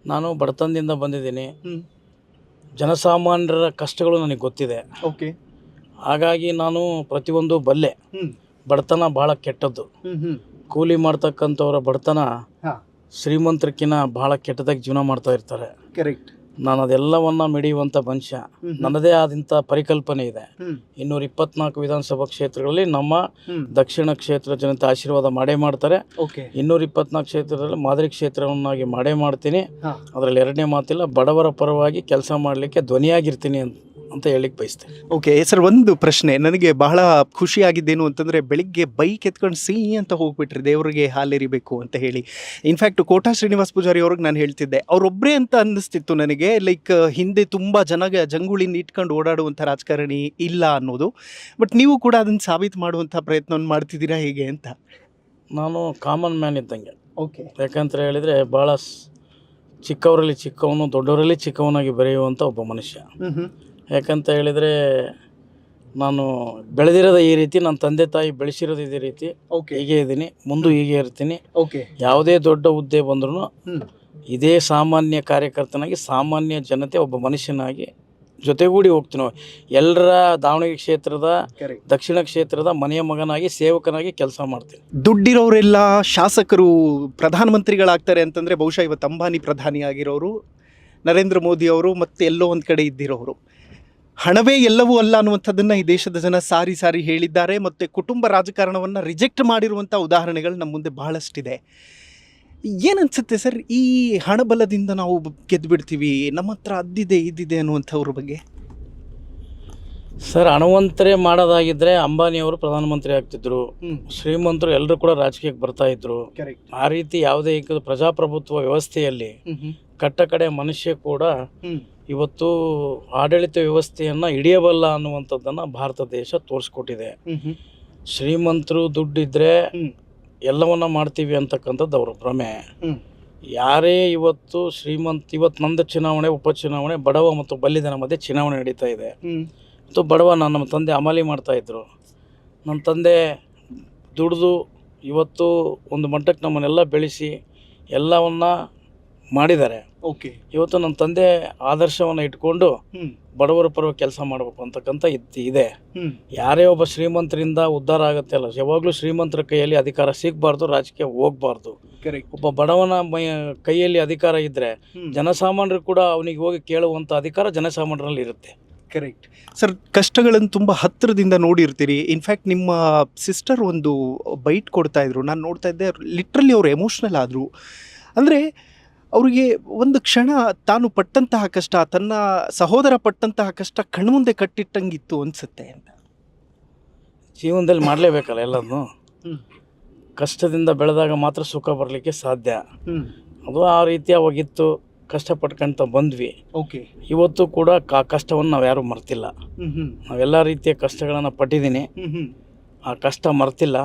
ನಾನು ಬಡತನದಿಂದ ಬಂದಿದ್ದೀನಿ. ಹ್ಮ್. ಜನಸಾಮಾನ್ಯರ ಕಷ್ಟಗಳು ನನಗೆ ಗೊತ್ತಿದೆ. ಓಕೆ. ಹಾಗಾಗಿ ನಾನು ಪ್ರತಿಯೊಂದು ಬಲ್ಲೆ. ಹ್ಮ್. ಬಡತನ ಭಾಳ ಕೆಟ್ಟದ್ದು. ಹ್ಮ್. ಹ್ಮ್. ಕೂಲಿ ಮಾಡ್ತಕ್ಕಂಥವ್ರ ಬಡತನ ಹಾ. ಶ್ರೀಮಂತರಕ್ಕಿಂತ ಭಾಳ ಕೆಟ್ಟದಾಗಿ ಜೀವನ ಮಾಡ್ತಾ ಇರ್ತಾರೆ. ಕರೆಕ್ಟ್. ನಾನು ಅದೆಲ್ಲವನ್ನು ಮಿಡಿಯುವಂಥ ಮನುಷ್ಯ. ನನ್ನದೇ ಆದಂಥ ಪರಿಕಲ್ಪನೆ ಇದೆ. 224 ವಿಧಾನಸಭಾ ಕ್ಷೇತ್ರಗಳಲ್ಲಿ ನಮ್ಮ ದಕ್ಷಿಣ ಕ್ಷೇತ್ರ ಜನತೆ ಆಶೀರ್ವಾದ ಮಾಡೇ ಮಾಡ್ತಾರೆ. 224 ಕ್ಷೇತ್ರದಲ್ಲಿ ಮಾದರಿ ಕ್ಷೇತ್ರವನ್ನಾಗಿ ಮಾಡೇ ಮಾಡ್ತೀನಿ. ಅದರಲ್ಲಿ ಎರಡನೇ ಮಾತಿಲ್ಲ. ಬಡವರ ಪರವಾಗಿ ಕೆಲಸ ಮಾಡಲಿಕ್ಕೆ ಧ್ವನಿಯಾಗಿರ್ತೀನಿ ಅಂತ ಹೇಳಿಕ್ಕೆ ಬಯಸ್ತೇನೆ. ಓಕೆ ಸರ್, ಒಂದು ಪ್ರಶ್ನೆ ನನಗೆ ಬಹಳ ಖುಷಿಯಾಗಿದ್ದೇನು ಅಂತಂದರೆ, ಬೆಳಿಗ್ಗೆ ಬೈಕ್ ಎತ್ಕೊಂಡು ಅಂತ ಹೋಗ್ಬಿಟ್ರಿ ದೇವರಿಗೆ ಹಾಲೆರಿಬೇಕು ಅಂತ ಹೇಳಿ. ಇನ್ಫ್ಯಾಕ್ಟ್ ಕೋಟಾ ಶ್ರೀನಿವಾಸ್ ಪೂಜಾರಿ ಅವ್ರಿಗೆ ನಾನು ಹೇಳ್ತಿದ್ದೆ, ಅವರೊಬ್ಬರೇ ಅಂತ ಅನ್ನಿಸ್ತಿತ್ತು ನನಗೆ. ಲೈಕ್ ಹಿಂದೆ ತುಂಬ ಜಂಗುಳಿನ ಇಟ್ಕೊಂಡು ಓಡಾಡುವಂಥ ರಾಜಕಾರಣಿ ಇಲ್ಲ ಅನ್ನೋದು. ಬಟ್ ನೀವು ಕೂಡ ಅದನ್ನು ಸಾಬೀತು ಮಾಡುವಂಥ ಪ್ರಯತ್ನವನ್ನು ಮಾಡ್ತಿದ್ದೀರಾ ಹೇಗೆ ಅಂತ? ನಾನು ಕಾಮನ್ ಮ್ಯಾನ್ ಇದ್ದಂಗೆ. ಓಕೆ. ಯಾಕಂತ ಹೇಳಿದರೆ ಭಾಳ ಚಿಕ್ಕವರಲ್ಲಿ ಚಿಕ್ಕವನು, ದೊಡ್ಡವರಲ್ಲಿ ಚಿಕ್ಕವನಾಗಿ ಬೆರೆಯುವಂಥ ಒಬ್ಬ ಮನುಷ್ಯ. ಯಾಕಂತ ಹೇಳಿದರೆ ನಾನು ಬೆಳೆದಿರೋದು ಈ ರೀತಿ, ನನ್ನ ತಂದೆ ತಾಯಿ ಬೆಳೆಸಿರೋದು ಇದೇ ರೀತಿ. ಹೀಗೆ ಇದ್ದೀನಿ, ಮುಂದೆ ಹೀಗೆ ಇರ್ತೀನಿ. ಯಾವುದೇ ದೊಡ್ಡ ಹುದ್ದೆ ಬಂದ್ರೂ ಇದೇ ಸಾಮಾನ್ಯ ಕಾರ್ಯಕರ್ತನಾಗಿ, ಸಾಮಾನ್ಯ ಜನತೆ ಒಬ್ಬ ಮನುಷ್ಯನಾಗಿ ಜೊತೆಗೂಡಿ ಹೋಗ್ತೀನಿ. ಎಲ್ಲರ ದಾವಣಗೆರೆ ಕ್ಷೇತ್ರದ, ದಕ್ಷಿಣ ಕ್ಷೇತ್ರದ ಮನೆಯ ಮಗನಾಗಿ, ಸೇವಕನಾಗಿ ಕೆಲಸ ಮಾಡ್ತೀನಿ. ದುಡ್ಡಿರೋರೆಲ್ಲ ಶಾಸಕರು, ಪ್ರಧಾನಮಂತ್ರಿಗಳಾಗ್ತಾರೆ ಅಂತಂದರೆ ಬಹುಶಃ ಇವತ್ತು ಅಂಬಾನಿ ಪ್ರಧಾನಿ ಆಗಿರೋರು, ನರೇಂದ್ರ ಮೋದಿ ಅವರು, ಮತ್ತು ಎಲ್ಲೋ ಒಂದು ಕಡೆ ಇದ್ದಿರೋರು. ಹಣವೇ ಎಲ್ಲವೂ ಅಲ್ಲ ಅನ್ನುವಂಥದ್ದನ್ನು ಈ ದೇಶದ ಜನ ಸಾರಿ ಸಾರಿ ಹೇಳಿದ್ದಾರೆ. ಮತ್ತು ಕುಟುಂಬ ರಾಜಕಾರಣವನ್ನು ರಿಜೆಕ್ಟ್ ಮಾಡಿರುವಂಥ ಉದಾಹರಣೆಗಳು ನಮ್ಮ ಮುಂದೆ ಬಹಳಷ್ಟಿದೆ. ಏನನ್ಸುತ್ತೆ ಸರ್, ಈ ಹಣಬಲದಿಂದ ನಾವು ಗೆದ್ದು ಬಿಡ್ತೀವಿ, ನಮ್ಮ ಹತ್ರ ಅದ್ದಿದೆ ಇದ್ದಿದೆ ಅನ್ನುವಂಥವ್ರ ಬಗ್ಗೆ? ಸರ್, ಹಣವಂತರೇ ಮಾಡೋದಾಗಿದ್ದರೆ ಅಂಬಾನಿಯವರು ಪ್ರಧಾನಮಂತ್ರಿ ಆಗ್ತಿದ್ರು, ಶ್ರೀಮಂತರು ಎಲ್ಲರೂ ಕೂಡ ರಾಜಕೀಯಕ್ಕೆ ಬರ್ತಾಯಿದ್ರು. ಆ ರೀತಿ ಯಾವುದೇ ಪ್ರಜಾಪ್ರಭುತ್ವ ವ್ಯವಸ್ಥೆಯಲ್ಲಿ ಕಟ್ಟ ಕಡೆ ಮನುಷ್ಯ ಕೂಡ ಇವತ್ತು ಆಡಳಿತ ವ್ಯವಸ್ಥೆಯನ್ನು ಹಿಡಿಯಬಲ್ಲ ಅನ್ನುವಂಥದ್ದನ್ನು ಭಾರತ ದೇಶ ತೋರಿಸ್ಕೊಟ್ಟಿದೆ. ಶ್ರೀಮಂತರು ದುಡ್ಡಿದ್ರೆ ಎಲ್ಲವನ್ನ ಮಾಡ್ತೀವಿ ಅಂತಕ್ಕಂಥದ್ದು ಅವ್ರ ಭ್ರಮೆ. ಯಾರೇ ಇವತ್ತು ಇವತ್ತು ನಂದು ಚುನಾವಣೆ, ಉಪಚುನಾವಣೆ, ಬಡವ ಮತ್ತು ಬಲ್ಲಿದನ ಮಧ್ಯೆ ಚುನಾವಣೆ ನಡೀತಾ ಇದೆ. ಮತ್ತು ಬಡವ ನಮ್ಮ ತಂದೆ ಅಮಲಿ ಮಾಡ್ತಾಯಿದ್ರು. ನಮ್ಮ ತಂದೆ ದುಡಿದು ಇವತ್ತು ಒಂದು ಮಟ್ಟಕ್ಕೆ ನಮ್ಮನ್ನೆಲ್ಲ ಬೆಳೆಸಿ ಎಲ್ಲವನ್ನ ಮಾಡಿದ್ದಾರೆ. ಇವತ್ತು ನನ್ನ ತಂದೆ ಆದರ್ಶವನ್ನು ಇಟ್ಕೊಂಡು ಬಡವರ ಪರವಾಗಿ ಕೆಲಸ ಮಾಡಬೇಕು ಅಂತಕ್ಕಂಥ ಇದೆ. ಯಾರೇ ಒಬ್ಬ ಶ್ರೀಮಂತರಿಂದ ಉದ್ಧಾರ ಆಗುತ್ತೆ ಅಲ್ಲ, ಯಾವಾಗಲೂ ಶ್ರೀಮಂತರ ಕೈಯಲ್ಲಿ ಅಧಿಕಾರ ಸಿಗಬಾರ್ದು, ರಾಜಕೀಯ ಹೋಗಬಾರ್ದು. ಒಬ್ಬ ಬಡವನ ಕೈಯಲ್ಲಿ ಅಧಿಕಾರ ಇದ್ದರೆ ಜನಸಾಮಾನ್ಯರು ಕೂಡ ಅವನಿಗೆ ಹೋಗಿ ಕೇಳುವಂಥ ಅಧಿಕಾರ ಜನಸಾಮಾನ್ಯರಲ್ಲಿ ಇರುತ್ತೆ. Correct sir. ಕಷ್ಟಗಳನ್ನು ತುಂಬ ಹತ್ತಿರದಿಂದ ನೋಡಿರ್ತೀರಿ. ಇನ್ಫ್ಯಾಕ್ಟ್ ನಿಮ್ಮ ಸಿಸ್ಟರ್ ಒಂದು ಬೈಟ್ ಕೊಡ್ತಾ ಇದ್ರು, ನಾನು ನೋಡ್ತಾ ಇದ್ದೆ. ಲಿಟ್ರಲಿ ಅವರು ಎಮೋಷ್ನಲ್ ಆದರು. ಅಂದರೆ ಅವರಿಗೆ ಒಂದು ಕ್ಷಣ ತಾನು ಪಟ್ಟಂತಹ ಕಷ್ಟ, ತನ್ನ ಸಹೋದರ ಪಟ್ಟಂತಹ ಕಷ್ಟ ಕಣ್ಮುಂದೆ ಕಟ್ಟಿಟ್ಟಂಗಿತ್ತು ಅನಿಸುತ್ತೆ ಅಂತ. ಜೀವನದಲ್ಲಿ ಮಾಡಲೇಬೇಕಲ್ಲ ಎಲ್ಲದನ್ನು. ಕಷ್ಟದಿಂದ ಬೆಳೆದಾಗ ಮಾತ್ರ ಸುಖ ಬರಲಿಕ್ಕೆ ಸಾಧ್ಯ. ಅದು ಆ ರೀತಿ ಅವಾಗಿತ್ತು, ಕಷ್ಟಪಟ್ಕೊಂತ ಬಂದ್ವಿ. ಇವತ್ತು ಕೂಡ ಕಷ್ಟವನ್ನು ನಾವು ಯಾರೂ ಮರ್ತಿಲ್ಲ. ನಾವೆಲ್ಲ ರೀತಿಯ ಕಷ್ಟಗಳನ್ನು ಪಟ್ಟಿದ್ದೀನಿ, ಆ ಕಷ್ಟ ಮರ್ತಿಲ್ಲ.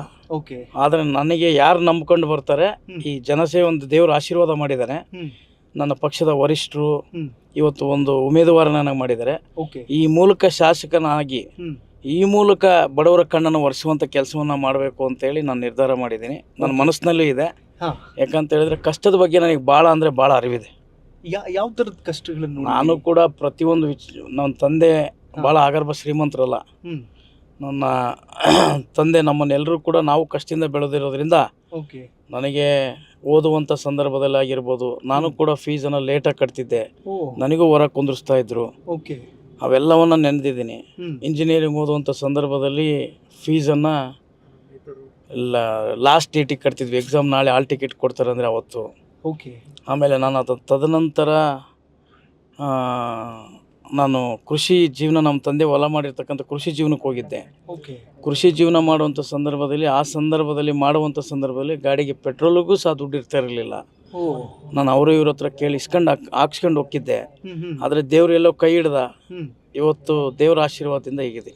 ಆದರೆ ನನಗೆ ಯಾರು ನಂಬ್ಕೊಂಡು ಬರ್ತಾರೆ, ಈ ಜನಸೇವೆ ಒಂದು ದೇವರು ಆಶೀರ್ವಾದ ಮಾಡಿದ್ದಾರೆ. ನನ್ನ ಪಕ್ಷದ ವರಿಷ್ಠರು ಇವತ್ತು ಒಂದು ಉಮೇದುವಾರ ನನಗೆ ಮಾಡಿದ್ದಾರೆ. ಈ ಮೂಲಕ ಶಾಸಕನಾಗಿ ಈ ಮೂಲಕ ಬಡವರ ಕಣ್ಣನ್ನು ಒರೆಸುವಂಥ ಕೆಲಸವನ್ನು ಮಾಡಬೇಕು ಅಂತೇಳಿ ನಾನು ನಿರ್ಧಾರ ಮಾಡಿದ್ದೀನಿ. ನನ್ನ ಮನಸ್ಸಿನಲ್ಲೂ ಇದೆ. ಯಾಕಂತ ಹೇಳಿದ್ರೆ ಕಷ್ಟದ ಬಗ್ಗೆ ನನಗೆ ಭಾಳ ಅಂದರೆ ಭಾಳ ಅರಿವಿದೆ. ಯಾವ ಥರದ ಕಷ್ಟಗಳನ್ನು? ನಾನು ಕೂಡ ಪ್ರತಿಯೊಂದು ನನ್ನ ತಂದೆ ಭಾಳ ಆಗರ್ಭ ಶ್ರೀಮಂತರಲ್ಲ. ನನ್ನ ತಂದೆ ನಮ್ಮನ್ನೆಲ್ಲರೂ ಕೂಡ ನಾವು ಕಷ್ಟದಿಂದ ಬೆಳೆದಿರೋದ್ರಿಂದ ನನಗೆ ಓದುವಂಥ ಸಂದರ್ಭದಲ್ಲಿ ಆಗಿರ್ಬೋದು, ನಾನು ಕೂಡ ಫೀಸನ್ನು ಲೇಟಾಗಿ ಕಟ್ತಿದ್ದೆ. ನನಗೂ ಹೊರ ಕುಂದಿಸ್ತಾ ಇದ್ರು. ಅವೆಲ್ಲವನ್ನು ನೆನೆದಿದ್ದೀನಿ. ಇಂಜಿನಿಯರಿಂಗ್ ಓದುವಂಥ ಸಂದರ್ಭದಲ್ಲಿ ಫೀಸನ್ನು ಲಾಸ್ಟ್ ಡೇಟಿಗೆ ಕಟ್ತಿದ್ವಿ. ಎಕ್ಸಾಮ್ ನಾಳೆ ಹಾಲ್ ಟಿಕೆಟ್ ಕೊಡ್ತಾರೆ ಅಂದರೆ ಅವತ್ತು. ಆಮೇಲೆ ನಾನು ತದನಂತರ ನಾನು ಕೃಷಿ ಜೀವನ, ನಮ್ಮ ತಂದೆ ಹೊಲ ಮಾಡಿರ್ತಕ್ಕಂಥ ಕೃಷಿ ಜೀವನಕ್ಕೆ ಹೋಗಿದ್ದೆ. ಕೃಷಿ ಜೀವನ ಮಾಡುವಂಥ ಸಂದರ್ಭದಲ್ಲಿ ಮಾಡುವಂಥ ಸಂದರ್ಭದಲ್ಲಿ ಗಾಡಿಗೆ ಪೆಟ್ರೋಲಿಗೂ ಸಹ ದುಡ್ಡು ಇರ್ತಾ ಇರಲಿಲ್ಲ. ನಾನು ಅವರು ಇವ್ರ ಹತ್ರ ಕೇಳಿ ಹಾಕ್ಸ್ಕೊಂಡು ಹೋಗಿದ್ದೆ. ಆದರೆ ದೇವರು ಎಲ್ಲೋ ಕೈ ಹಿಡ್ದ ಇವತ್ತು ದೇವರ ಆಶೀರ್ವಾದದಿಂದ ಹೀಗಿದೆ.